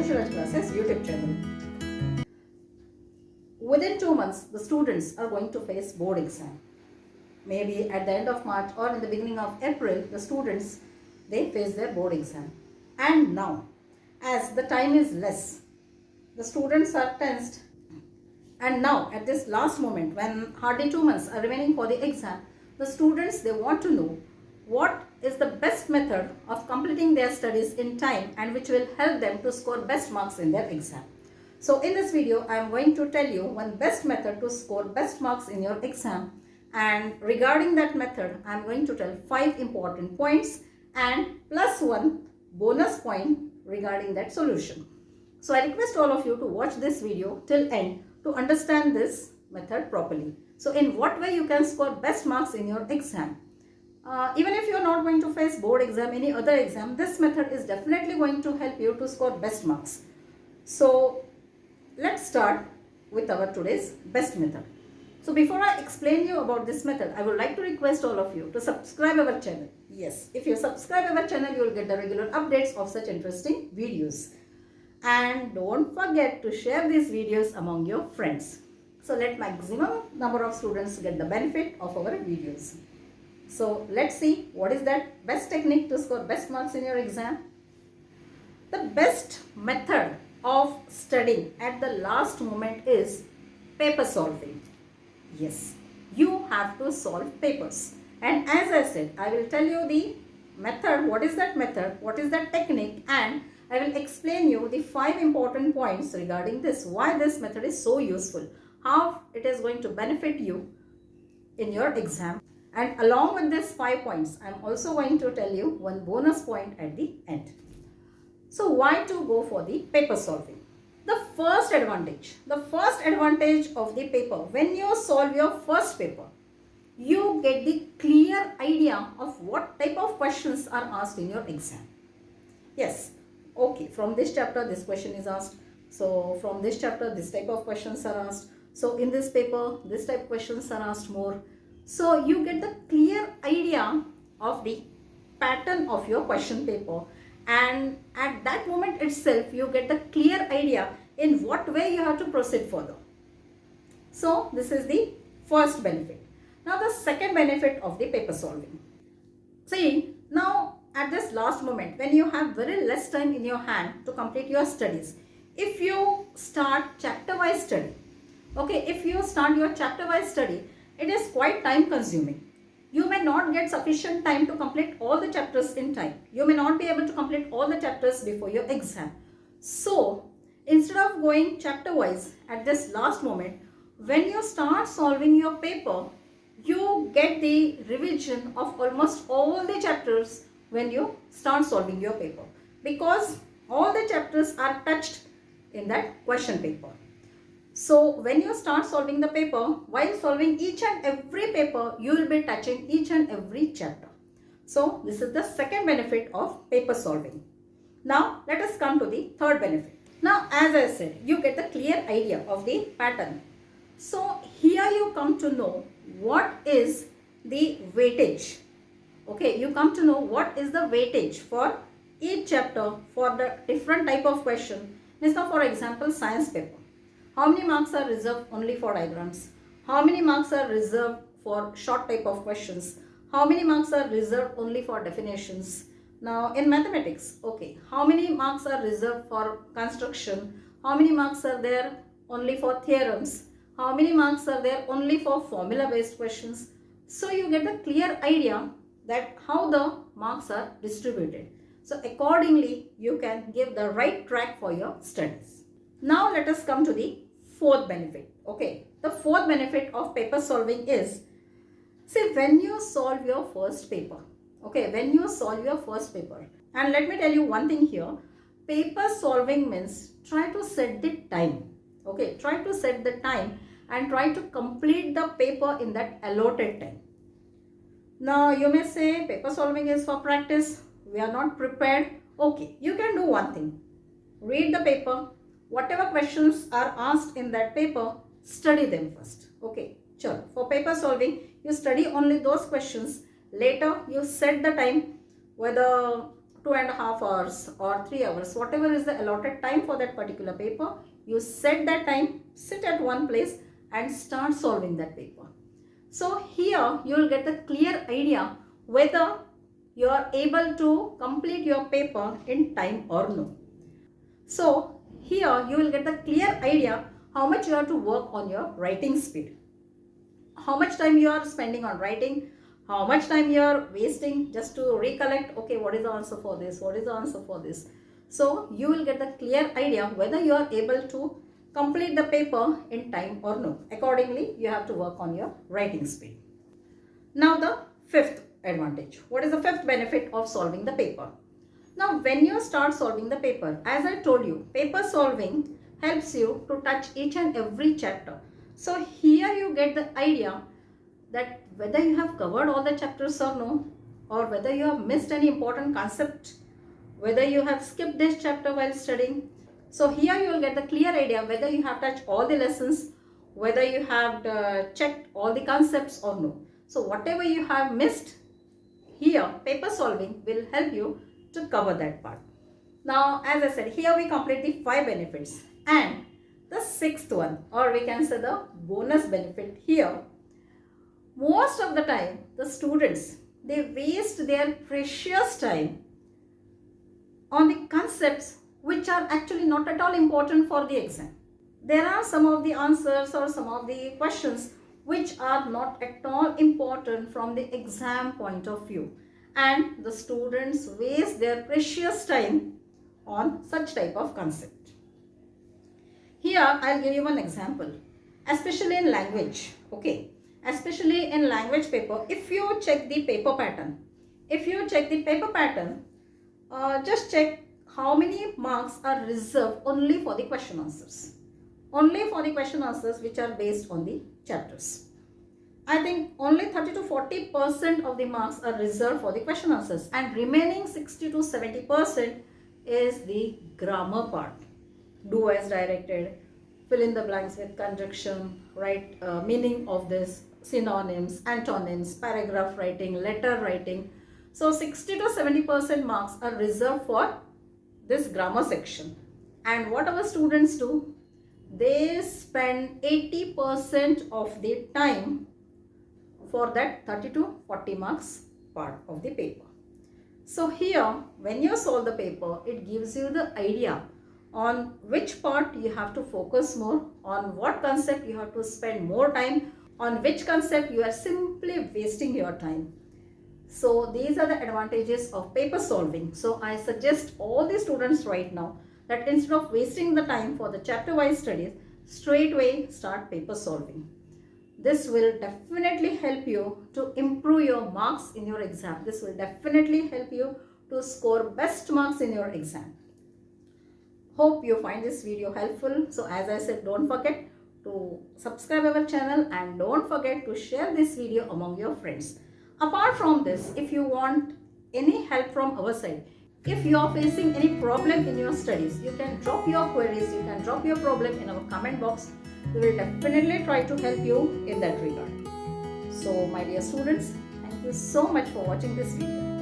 Untitled Classes YouTube channel. Within 2 months, the students are going to face board exam. Maybe at the end of March or in the beginning of April, the students, they face their board exam. And now, as the time is less, the students are tensed. And now, at this last moment, when hardly 2 months are remaining for the exam, the students, they want to know what is the best method of completing their studies in time and which will help them to score best marks in their exam. So in this video, I am going to tell you one best method to score best marks in your exam, and regarding that method, I am going to tell 5 important points and plus 1 bonus point regarding that solution. So I request all of you to watch this video till end to understand this method properly. So in what way you can score best marks in your exam? Even if you are not going to face board exam, any other exam, this method is definitely going to help you to score best marks. So let's start with our today's best method. So before I explain you about this method, I would like to request all of you to subscribe our channel. Yes, if you subscribe our channel, you will get the regular updates of such interesting videos. And don't forget to share these videos among your friends. So let maximum number of students get the benefit of our videos. So let's see what is that best technique to score best marks in your exam. The best method of studying at the last moment is paper solving. Yes, you have to solve papers. And as I said, I will tell you the method, what is that method, what is that technique, and I will explain you the 5 important points regarding this, why this method is so useful, how it is going to benefit you in your exam. And along with these 5 points, I am also going to tell you one bonus point at the end. So why to go for the paper solving? The first advantage of the paper, when you solve your first paper, you get the clear idea of what type of questions are asked in your exam. Yes, okay, from this chapter this question is asked. So from this chapter this type of questions are asked. So in this paper this type of questions are asked more. So you get the clear idea of the pattern of your question paper, and at that moment itself you get the clear idea in what way you have to proceed further. So this is the first benefit. Now the second benefit of the paper solving. See, now at this last moment when you have very less time in your hand to complete your studies, if you start chapter wise study, okay, if you start your chapter wise study, it is quite time consuming. You may not get sufficient time to complete all the chapters in time. You may not be able to complete all the chapters before your exam. So instead of going chapter wise at this last moment, when you start solving your paper, you get the revision of almost all the chapters when you start solving your paper, because all the chapters are touched in that question paper. So when you start solving the paper, while solving each and every paper, you will be touching each and every chapter. So this is the second benefit of paper solving. Now let us come to the third benefit. Now as I said, you get the clear idea of the pattern. So here you come to know what is the weightage. Okay, you come to know what is the weightage for each chapter for the different type of question. Now for example, science paper. How many marks are reserved only for diagrams? How many marks are reserved for short type of questions? How many marks are reserved only for definitions? Now in mathematics, okay, how many marks are reserved for construction? How many marks are there only for theorems? How many marks are there only for formula based questions? So you get a clear idea that how the marks are distributed. So accordingly, you can give the right track for your studies. Now let us come to the fourth benefit. Okay, the fourth benefit of paper solving is, see, when you solve your first paper, okay, when you solve your first paper, and let me tell you one thing here, paper solving means try to set the time. Okay, try to set the time and try to complete the paper in that allotted time. Now you may say paper solving is for practice, we are not prepared. Okay, you can do one thing, read the paper. Whatever questions are asked in that paper, study them first. Okay, sure. For paper solving, you study only those questions. Later, you set the time, whether 2.5 hours or 3 hours, whatever is the allotted time for that particular paper, you set that time, sit at one place and start solving that paper. So here you will get the clear idea whether you are able to complete your paper in time or no. So here you will get the clear idea how much you have to work on your writing speed, how much time you are spending on writing, how much time you are wasting just to recollect, okay, what is the answer for this, what is the answer for this. So you will get the clear idea whether you are able to complete the paper in time or no. Accordingly, you have to work on your writing speed. Now the fifth advantage. What is the fifth benefit of solving the paper? Now when you start solving the paper, as I told you, paper solving helps you to touch each and every chapter. So here you get the idea that whether you have covered all the chapters or no, or whether you have missed any important concept, whether you have skipped this chapter while studying. So here you will get the clear idea whether you have touched all the lessons, whether you have checked all the concepts or no. So whatever you have missed, here paper solving will help you to cover that part. Now as I said, here we complete the 5 benefits, and the 6th one, or we can say the bonus benefit here. Most of the time the students, they waste their precious time on the concepts which are actually not at all important for the exam. There are some of the answers or some of the questions which are not at all important from the exam point of view, and the students waste their precious time on such type of concept. Here I'll give you one example, especially in language. Okay, especially in language paper, if you check the paper pattern, just check how many marks are reserved only for the question answers. Only for the question answers which are based on the chapters. I think only 30 to 40% of the marks are reserved for the question answers, and remaining 60 to 70% is the grammar part. Do as directed, fill in the blanks with conjunction, write meaning of this, synonyms, antonyms, paragraph writing, letter writing. So 60 to 70% marks are reserved for this grammar section. And what our students do, they spend 80% of the time for that 30 to 40 marks part of the paper. So here when you solve the paper, it gives you the idea on which part you have to focus more, on what concept you have to spend more time, on which concept you are simply wasting your time. So these are the advantages of paper solving. So I suggest all the students right now that instead of wasting the time for the chapter wise studies, straight away start paper solving. This will definitely help you to improve your marks in your exam. This will definitely help you to score best marks in your exam. Hope you find this video helpful. So as I said, don't forget to subscribe our channel and don't forget to share this video among your friends. Apart from this, if you want any help from our side, if you are facing any problem in your studies, you can drop your queries, you can drop your problem in our comment box. We will definitely try to help you in that regard. So my dear students, thank you so much for watching this video.